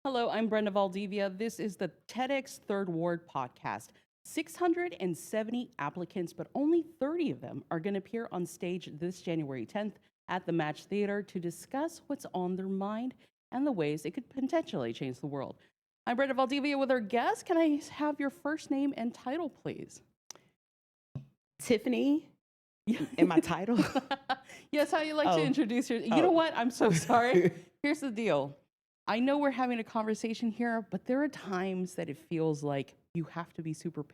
Hello, I'm Brenda Valdivia. This is the TEDx Third Ward podcast. 670 applicants, but only 30 of them are going to appear on stage this January 10th at the Match Theater to discuss what's on their mind and the ways it could potentially change the world. I'm Brenda Valdivia with our guest. Can I have your first name and title, please? Tiffani in my title. Yes, how you like to introduce your. You know what? I'm so sorry. Here's the deal. I know we're having a conversation here, but there are times that it feels like you have to be super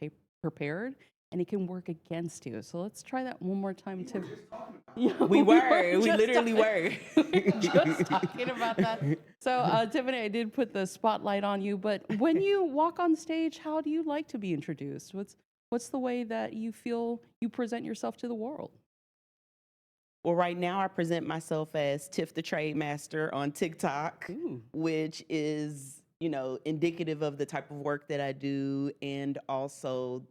prepared, and it can work against you. So let's try that one more time, Tiff. Yeah, We literally were. We were just talking about that. So, Tiffani, I did put the spotlight on you, but when you walk on stage, how do you like to be introduced? What's the way that you feel you present yourself to the world? Well, right now I present myself as Tiff the Trade Master on TikTok, which is, indicative of the type of work that I do and also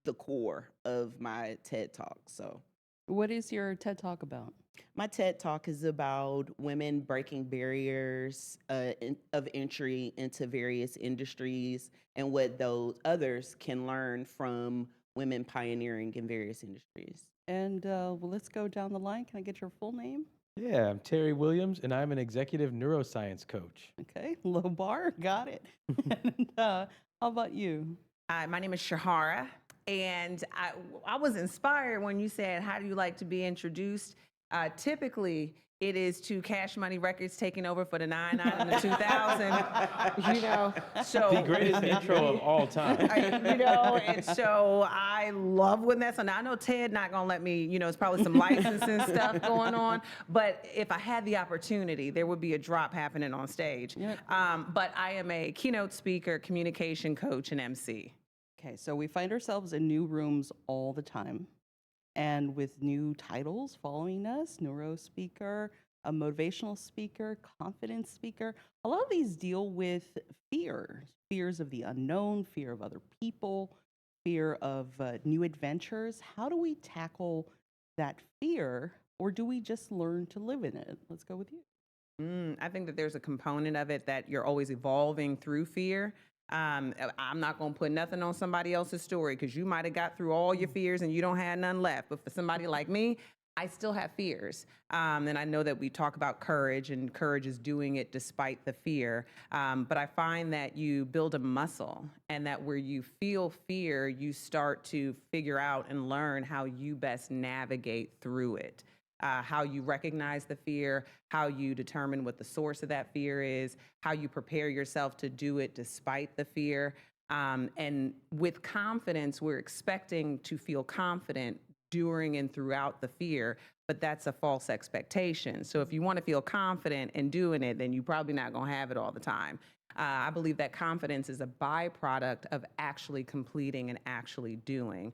the core of my TED Talk. So, what is your TED Talk about? my TED Talk is about women breaking barriers of entry into various industries and what those others can learn from women pioneering in various industries. And well, let's go down the line. Can I get your full name? Yeah, I'm Terry Williams, and I'm an executive neuroscience coach. Okay, low bar, got it. And how about you? Hi, my name is Shahara, and I was inspired when you said, how do you like to be introduced? Typically, it is to Cash Money Records taking over for the 99 and the 2000, so. The greatest intro of all time. And so I love when that's on. Now, I know Ted not gonna let me, it's probably some licensing stuff going on, but if I had the opportunity, there would be a drop happening on stage. Yep. But I am a keynote speaker, communication coach, and MC. Okay, so we find ourselves in new rooms all the time and with new titles following us, neuro speaker, a motivational speaker, confidence speaker. A lot of these deal with fears of the unknown, fear of other people, fear of new adventures. How do we tackle that fear, or do we just learn to live in it? Let's go with you. I think that there's a component of it that you're always evolving through fear. I'm not going to put nothing on somebody else's story because you might have got through all your fears and you don't have none left. But for somebody like me, I still have fears. And I know that we talk about courage, and courage is doing it despite the fear. But I find that you build a muscle, and that where you feel fear, you start to figure out and learn how you best navigate through it. How you recognize the fear, how you determine what the source of that fear is, how you prepare yourself to do it despite the fear. And with confidence, we're expecting to feel confident during and throughout the fear, but that's a false expectation. So if you want to feel confident in doing it, then you're probably not going to have it all the time. I believe that confidence is a byproduct of actually completing and actually doing.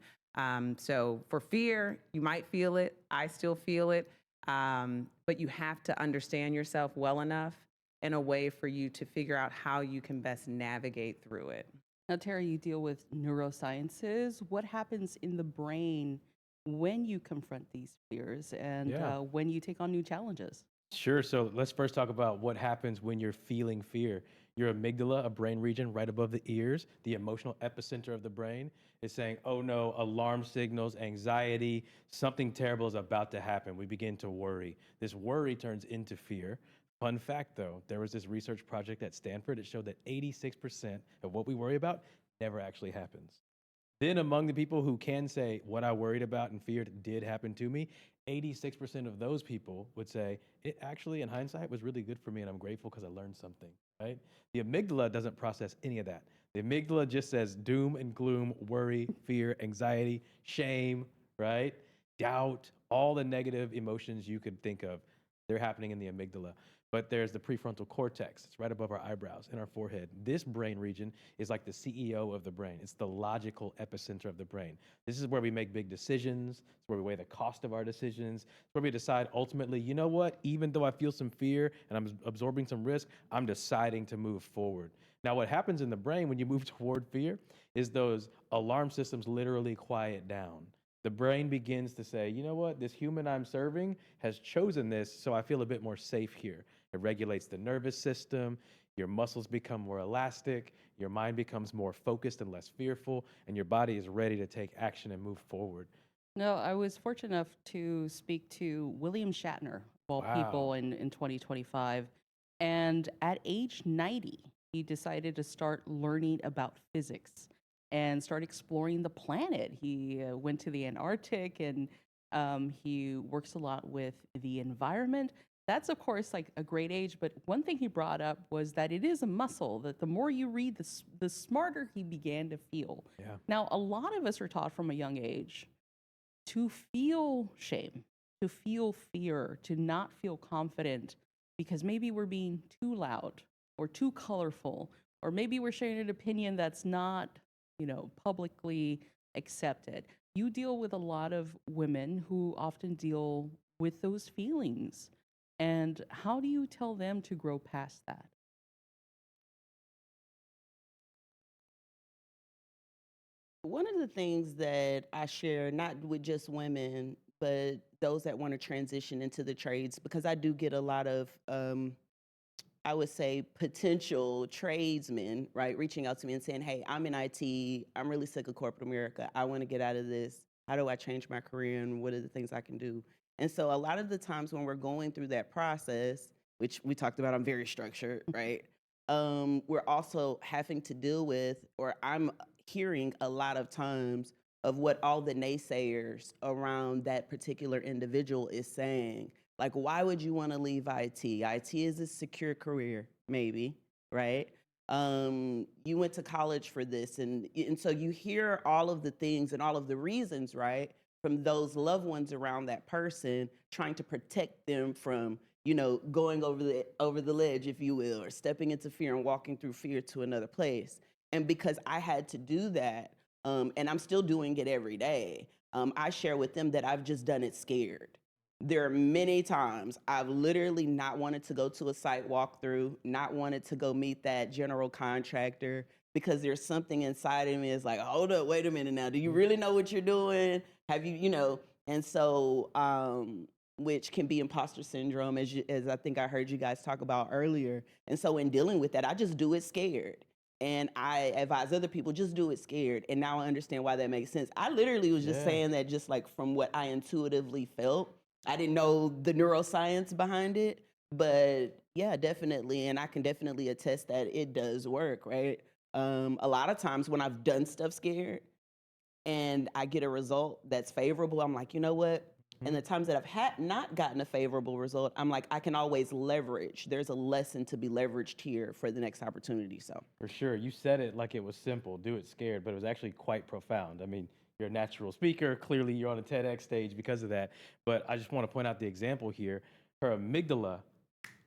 So for fear, you might feel it. I still feel it. But you have to understand yourself well enough in a way for you to figure out how you can best navigate through it. Now, Terry, you deal with neurosciences. What happens in the brain when you confront these fears and when you take on new challenges? Sure. So let's first talk about what happens when you're feeling fear. Your amygdala, a brain region right above the ears, the emotional epicenter of the brain, is saying, oh no, alarm signals, anxiety, something terrible is about to happen. We begin to worry. This worry turns into fear. Fun fact though, there was this research project at Stanford. It showed that 86% of what we worry about never actually happens. Then among the people who can say what I worried about and feared did happen to me, 86% of those people would say, it actually, in hindsight, was really good for me and I'm grateful because I learned something, right? The amygdala doesn't process any of that. The amygdala just says doom and gloom, worry, fear, anxiety, shame, right? Doubt, all the negative emotions you could think of, they're happening in the amygdala. But there's the prefrontal cortex. It's right above our eyebrows, in our forehead. This brain region is like the CEO of the brain. It's the logical epicenter of the brain. This is where we make big decisions. It's where we weigh the cost of our decisions. It's where we decide ultimately, you know what? Even though I feel some fear and I'm absorbing some risk, I'm deciding to move forward. Now, what happens in the brain when you move toward fear is those alarm systems literally quiet down. The brain begins to say, you know what, this human I'm serving has chosen this, so I feel a bit more safe here. It regulates the nervous system. your muscles become more elastic, your mind becomes more focused and less fearful, and your body is ready to take action and move forward. No, I was fortunate enough to speak to William Shatner, of all people, Wow. in 2025. And at age 90, he decided to start learning about physics and start exploring the planet. He went to the Antarctic and he works a lot with the environment. That's, of course, like a great age. But one thing he brought up was that it is a muscle, that the more you read, the smarter he began to feel. Yeah. Now, a lot of us are taught from a young age to feel shame, to feel fear, to not feel confident because maybe we're being too loud or too colorful, or maybe we're sharing an opinion that's not, publicly accepted. You deal with a lot of women who often deal with those feelings. And how do you tell them to grow past that? One of the things that I share, not with just women, but those that want to transition into the trades, because I do get a lot of, I would say, potential tradesmen, right, reaching out to me and saying, hey, I'm in IT. I'm really sick of corporate America. I want to get out of this. How do I change my career and what are the things I can do? And so a lot of the times when we're going through that process, which we talked about, I'm very structured, right? We're also having to deal with, or I'm hearing a lot of times of what all the naysayers around that particular individual is saying. Like, why would you want to leave IT? IT is a secure career, maybe, right? You went to college for this, and so you hear all of the things and all of the reasons, right, from those loved ones around that person, trying to protect them from, going over the ledge, if you will, or stepping into fear and walking through fear to another place. And because I had to do that, and I'm still doing it every day, I share with them that I've just done it scared. There are many times I've literally not wanted to go to a site walkthrough, not wanted to go meet that general contractor, because there's something inside of me is like, hold up, wait a minute now. Do you really know what you're doing? Have you? And so, which can be imposter syndrome, as I think I heard you guys talk about earlier. And so in dealing with that, I just do it scared. And I advise other people, just do it scared. And now I understand why that makes sense. I literally was just Yeah. saying that just like from what I intuitively felt. I didn't know the neuroscience behind it, but yeah, definitely. And I can definitely attest that it does work, right? A lot of times when I've done stuff scared and I get a result that's favorable, I'm like, you know what? And the times that I've not gotten a favorable result, I'm like, I can always leverage. There's a lesson to be leveraged here for the next opportunity. So For sure. You said it like it was simple, do it scared, but it was actually quite profound. I mean, you're a natural speaker. Clearly, you're on a TEDx stage because of that. But I just want to point out the example here. Her amygdala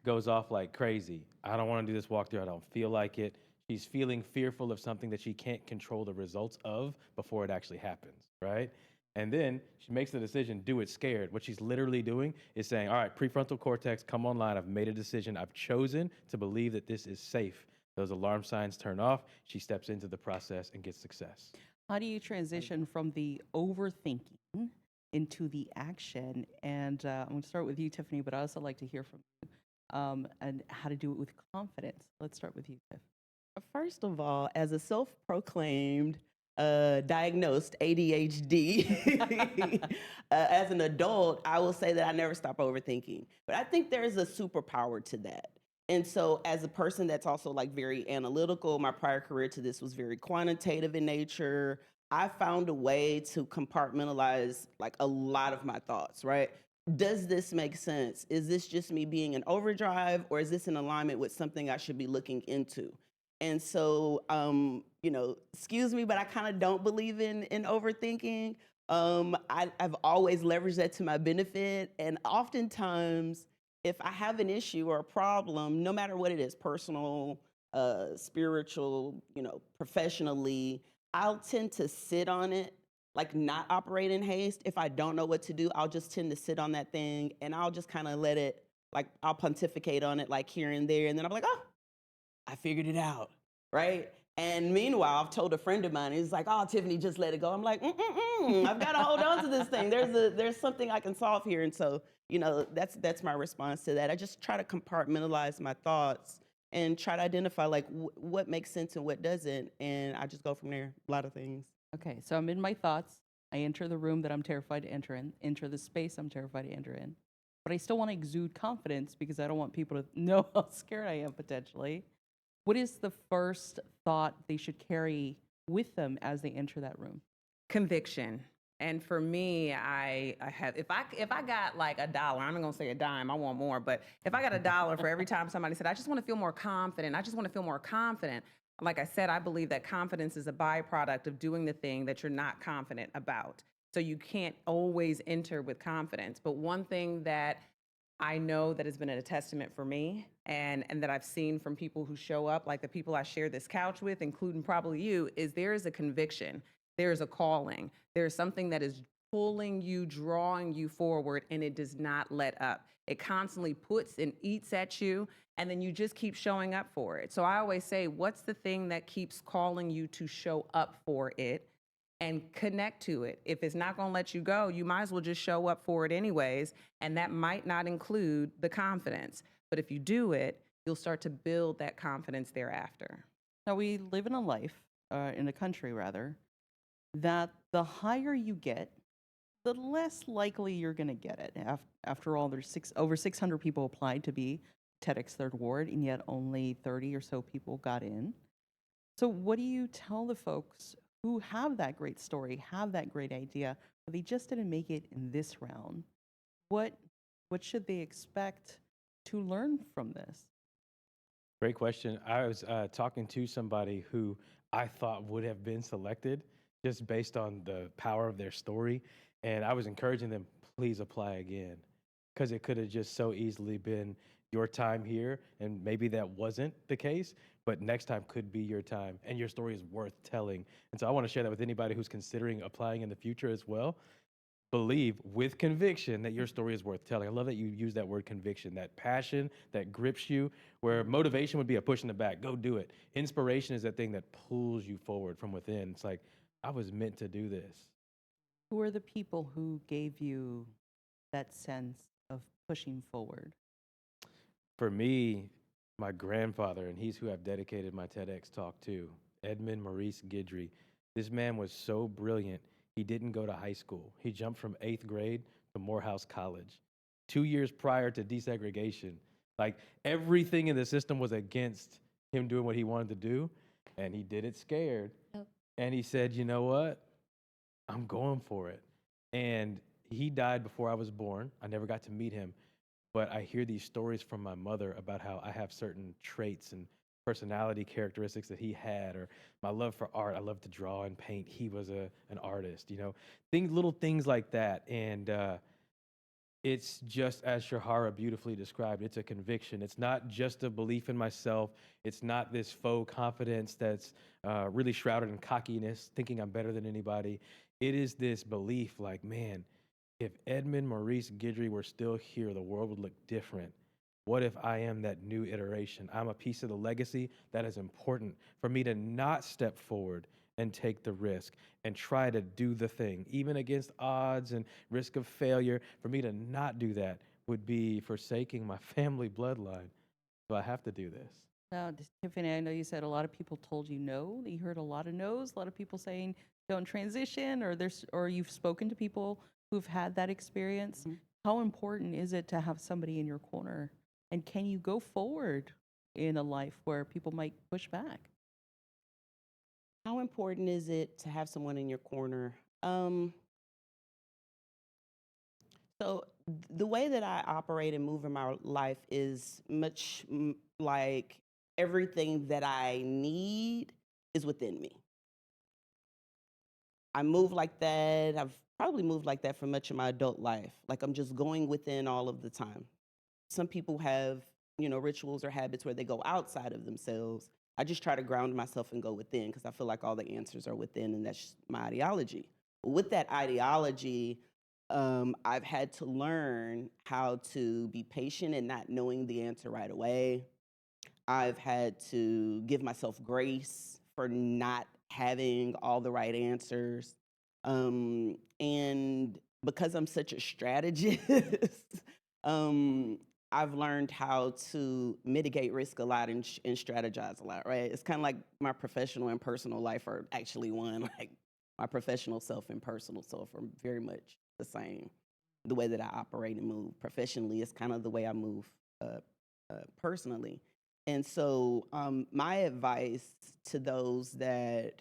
goes off like crazy. I don't want to do this walkthrough. I don't feel like it. She's feeling fearful of something that she can't control the results of before it actually happens, right? And then she makes the decision, do it scared. What she's literally doing is saying, all right, prefrontal cortex, come online. I've made a decision. I've chosen to believe that this is safe. Those alarm signs turn off. She steps into the process and gets success. How do you transition from the overthinking into the action? And I'm going to start with you, Tiffani, but I also like to hear from you and how to do it with confidence. Let's start with you, Tiff. first of all, as a self-proclaimed diagnosed ADHD, as an adult, I will say that I never stop overthinking. But I think there is a superpower to that. And so as a person that's also like very analytical, my prior career to this was very quantitative in nature. I found a way to compartmentalize like a lot of my thoughts, right? Does this make sense? Is this just me being in overdrive, or is this in alignment with something I should be looking into? And so, excuse me, but I kind of don't believe in overthinking. I've always leveraged that to my benefit. And oftentimes, if I have an issue or a problem, no matter what it is, personal, spiritual, professionally, I'll tend to sit on it, like not operate in haste. If I don't know what to do, I'll just tend to sit on that thing and I'll just kind of let it, like I'll pontificate on it like here and there. And then I'm like, oh, I figured it out, right? And meanwhile, I've told a friend of mine, he's like, oh, Tiffani, just let it go. I'm like, I've got to hold on to this thing. There's something I can solve here. And so, that's my response to that. I just try to compartmentalize my thoughts and try to identify like what makes sense and what doesn't. And I just go from there. A lot of things. Okay, so I'm in my thoughts. I enter the room that I'm terrified to enter the space I'm terrified to enter in. But I still want to exude confidence because I don't want people to know how scared I am potentially. What is the first thought they should carry with them as they enter that room? Conviction. And for me, I have, if I got like $1, I'm not gonna say a dime, I want more, but if I got $1 for every time somebody said, I just want to feel more confident, I just want to feel more confident. Like I said, I believe that confidence is a byproduct of doing the thing that you're not confident about. So you can't always enter with confidence. But one thing that I know that has been a testament for me and that I've seen from people who show up, like the people I share this couch with, including probably you, is there is a conviction, there is a calling, there is something that is pulling you, drawing you forward, and it does not let up. It constantly puts and eats at you, and then you just keep showing up for it. So I always say, what's the thing that keeps calling you to show up for it? And connect to it. If it's not going to let you go, you might as well just show up for it anyways. And that might not include the confidence. But if you do it, you'll start to build that confidence thereafter. Now, we live in a life, in a country rather, that the higher you get, the less likely you're going to get it. After all, there's over 600 people applied to be TEDx Third Ward, and yet only 30 or so people got in. So what do you tell the folks who have that great story, have that great idea, but they just didn't make it in this round? What should they expect to learn from this? Great question. I was talking to somebody who I thought would have been selected just based on the power of their story. And I was encouraging them, please apply again, because it could have just so easily been your time here. And maybe that wasn't the case, but next time could be your time. And your story is worth telling. And so I want to share that with anybody who's considering applying in the future as well. Believe with conviction that your story is worth telling. I love that you use that word conviction, that passion that grips you, where motivation would be a push in the back, go do it. Inspiration is that thing that pulls you forward from within. It's like, I was meant to do this. Who are the people who gave you that sense of pushing forward? For me, my grandfather, and he's who I've dedicated my TEDx talk to, Edmund Maurice Guidry. This man was so brilliant. He didn't go to high school. He jumped from 8th grade to Morehouse College. 2 years prior to desegregation, like everything in the system was against him doing what he wanted to do, and he did it scared. Yep. And he said, you know what? I'm going for it. And he died before I was born. I never got to meet him, but I hear these stories from my mother about how I have certain traits and personality characteristics that he had, or my love for art. I love to draw and paint. He was an artist, little things like that. And it's just as Shahara beautifully described, it's a conviction. It's not just a belief in myself. It's not this faux confidence that's really shrouded in cockiness, thinking I'm better than anybody. It is this belief like, man, if Edmund Maurice Guidry were still here, the world would look different. What if I am that new iteration? I'm a piece of the legacy that is important for me to not step forward and take the risk and try to do the thing, even against odds and risk of failure. For me to not do that would be forsaking my family bloodline. So I have to do this. Now, Tiffani, I know you said a lot of people told you no. You heard a lot of no's, a lot of people saying don't transition, or you've spoken to people who've had that experience. Mm-hmm. How important is it to have somebody in your corner? And can you go forward in a life where people might push back? How important is it to have someone in your corner? So the way that I operate and move in my life is much like everything that I need is within me. I move like that. I've probably moved like that for much of my adult life. Like I'm just going within all of the time. Some people have, rituals or habits where they go outside of themselves. I just try to ground myself and go within because I feel like all the answers are within, and that's my ideology. With that ideology, I've had to learn how to be patient and not knowing the answer right away. I've had to give myself grace for not having all the right answers. And because I'm such a strategist, I've learned how to mitigate risk a lot and strategize a lot, right? It's kind of like my professional and personal life are actually one. Like my professional self and personal self are very much the same. The way that I operate and move professionally is kind of the way I move personally. And so, my advice to those that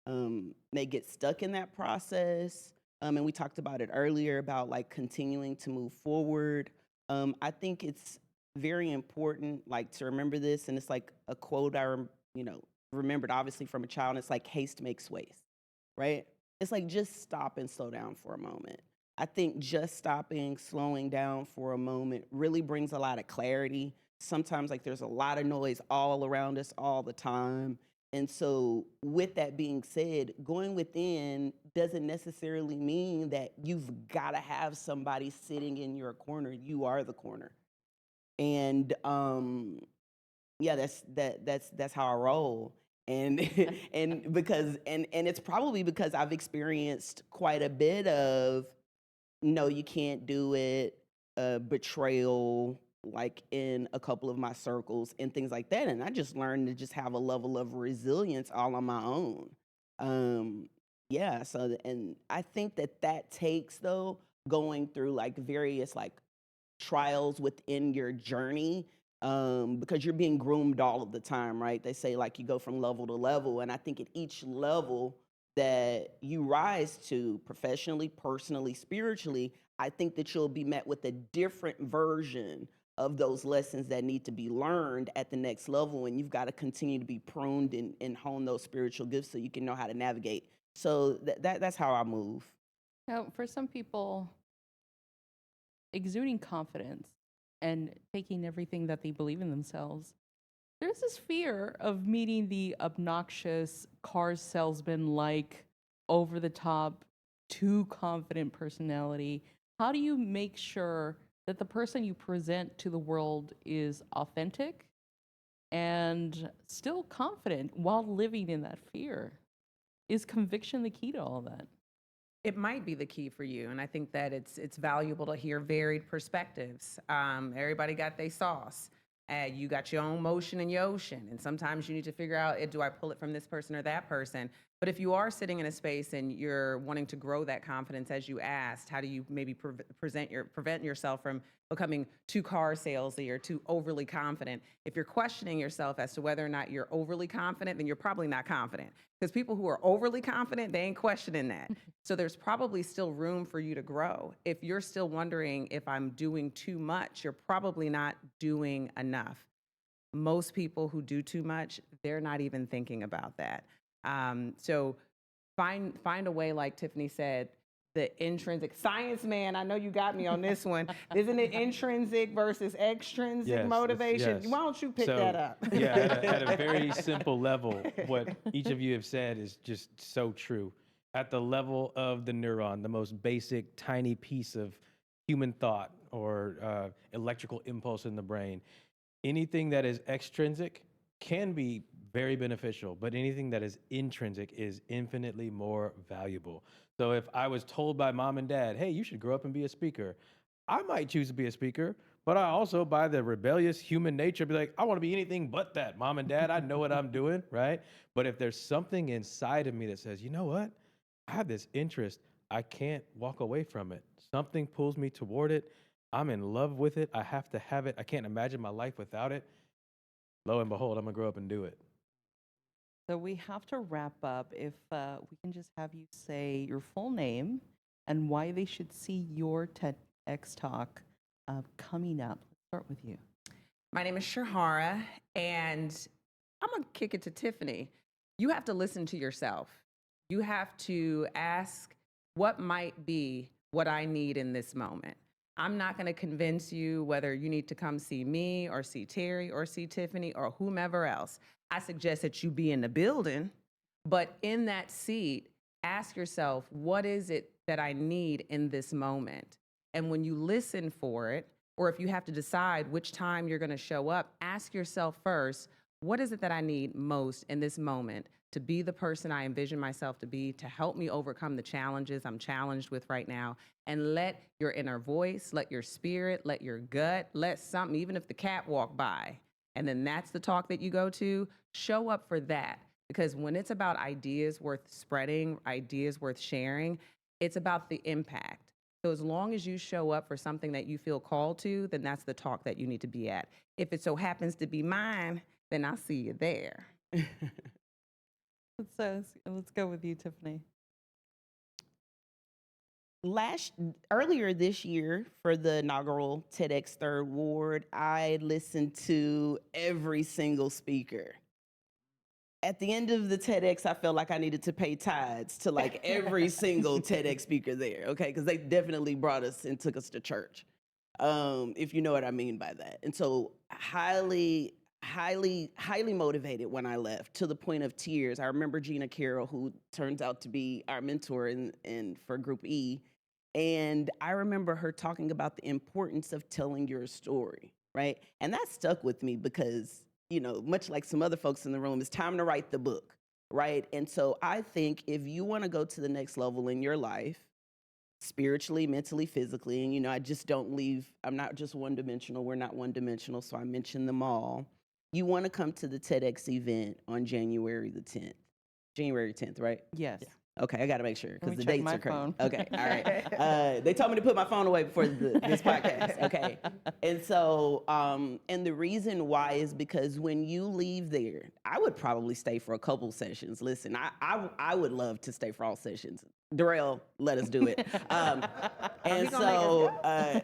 may get stuck in that process, and we talked about it earlier about like continuing to move forward. I think it's very important, like to remember this, and it's like a quote remembered obviously from a child. And it's like haste makes waste, right? It's like just stop and slow down for a moment. I think just stopping, slowing down for a moment really brings a lot of clarity. Sometimes, like, there's a lot of noise all around us all the time. And so, with that being said, going within doesn't necessarily mean that you've got to have somebody sitting in your corner. You are the corner. And yeah, that's how I roll. And and because and it's probably because I've experienced quite a bit of no, you can't do it, betrayal, like in a couple of my circles and things like that. And I just learned to just have a level of resilience all on my own. Yeah. And I think that takes though going through like various like trials within your journey, because you're being groomed all of the time, right? They say like you go from level to level, and I think at each level that you rise to professionally, personally, spiritually, I think that you'll be met with a different version of those lessons that need to be learned at the next level, and you've got to continue to be pruned and hone those spiritual gifts so you can know how to navigate. So that's how I move. Now, for some people, exuding confidence and taking everything that they believe in themselves, there's this fear of meeting the obnoxious car salesman like over the top, too confident personality. How do you make sure that the person you present to the world is authentic and still confident while living in that fear? Is conviction the key to all that? It might be the key for you, and I think that it's valuable to hear varied perspectives. Everybody got their sauce. You got your own motion in your ocean, and sometimes you need to figure out, do I pull it from this person or that person? But if you are sitting in a space and you're wanting to grow that confidence, as you asked, how do you maybe prevent yourself from becoming too car salesy or too overly confident? If you're questioning yourself as to whether or not you're overly confident, then you're probably not confident. Because people who are overly confident, they ain't questioning that. So there's probably still room for you to grow. If you're still wondering if I'm doing too much, you're probably not doing enough. Most people who do too much, they're not even thinking about that. So find a way, like Tiffani said, the intrinsic science man. I know you got me on this one. Isn't it intrinsic versus extrinsic motivation? Yes. Why don't you pick that up? Yeah, at a very simple level, what each of you have said is just so true. At the level of the neuron, the most basic, tiny piece of human thought or electrical impulse in the brain, anything that is extrinsic can be very beneficial, but anything that is intrinsic is infinitely more valuable. So if I was told by mom and dad, hey, you should grow up and be a speaker, I might choose to be a speaker, but I also, by the rebellious human nature, be like, I want to be anything but that. Mom and dad, I know what I'm doing, right? But if there's something inside of me that says, you know what? I have this interest. I can't walk away from it. Something pulls me toward it. I'm in love with it. I have to have it. I can't imagine my life without it. Lo and behold, I'm going to grow up and do it. So we have to wrap up. If we can just have you say your full name and why they should see your TEDx talk coming up. Let's start with you. My name is Shahara, and I'm going to kick it to Tiffani. You have to listen to yourself. You have to ask, what might be what I need in this moment? I'm not going to convince you whether you need to come see me or see Terry or see Tiffani or whomever else. I suggest that you be in the building, but in that seat, ask yourself, what is it that I need in this moment? And when you listen for it, or if you have to decide which time you're going to show up, ask yourself first, what is it that I need most in this moment to be the person I envision myself to be, to help me overcome the challenges I'm challenged with right now, and let your inner voice, let your spirit, let your gut, let something, even if the cat walked by, and then that's the talk that you go to, show up for that. Because when it's about ideas worth spreading, ideas worth sharing, it's about the impact. So as long as you show up for something that you feel called to, then that's the talk that you need to be at. If it so happens to be mine, then I'll see you there. Let's go with you, Tiffany. Earlier this year for the inaugural TEDx Third Ward, I listened to every single speaker. At the end of the TEDx, I felt like I needed to pay tithes to like every single TEDx speaker there, okay? Because they definitely brought us and took us to church, if you know what I mean by that. And so highly motivated when I left, to the point of tears. I remember Gina Carroll, who turns out to be our mentor in for Group E, and I remember her talking about the importance of telling your story, right? And that stuck with me because, you know, much like some other folks in the room, it's time to write the book, right? And so I think if you want to go to the next level in your life, spiritually, mentally, physically, and, you know, I'm not just one-dimensional, we're not one-dimensional, so I mentioned them all. You want to come to the TEDx event on January the 10th. January 10th, right? Yes. Okay, I got to make sure because me the check dates my are crazy. phone. Okay, all right. They told me to put my phone away before this podcast. Okay, and so and the reason why is because when you leave there, I would probably stay for a couple sessions. Listen, I would love to stay for all sessions. Durrell, let us do it. And so,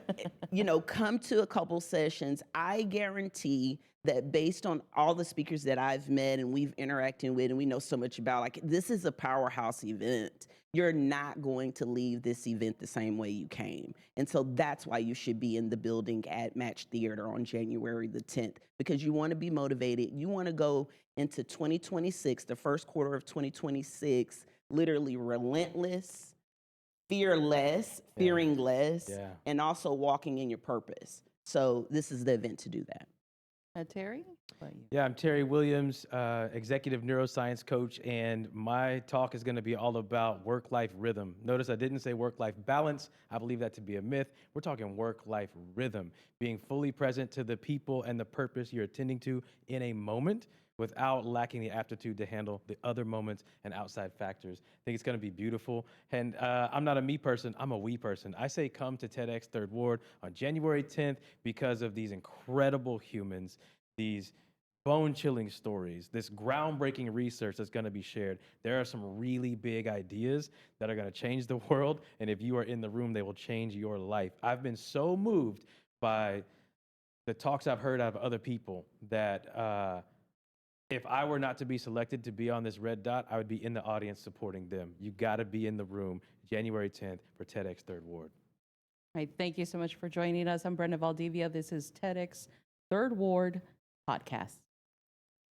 you know, come to a couple sessions. I guarantee that based on all the speakers that I've met and we've interacted with and we know so much about, like, this is a powerhouse event. You're not going to leave this event the same way you came. And so that's why you should be in the building at Match Theater on January the 10th, because you want to be motivated. You want to go into 2026, the first quarter of 2026, literally relentless, fearless, fearing less, and also walking in your purpose. So this is the event to do that. Terry? What about you? Yeah, I'm Terry Williams, executive neuroscience coach, and my talk is going to be all about work-life rhythm. Notice I didn't say work-life balance. I believe that to be a myth. We're talking work-life rhythm, being fully present to the people and the purpose you're attending to in a moment without lacking the aptitude to handle the other moments and outside factors. I think it's going to be beautiful. And I'm not a me person, I'm a we person. I say come to TEDx Third Ward on January 10th because of these incredible humans, these bone-chilling stories, this groundbreaking research that's going to be shared. There are some really big ideas that are going to change the world, and if you are in the room, they will change your life. I've been so moved by the talks I've heard out of other people that if I were not to be selected to be on this red dot, I would be in the audience supporting them. You got to be in the room January 10th for TEDx Third Ward. All right, thank you so much for joining us. I'm Brenda Valdivia. This is TEDx Third Ward Podcast.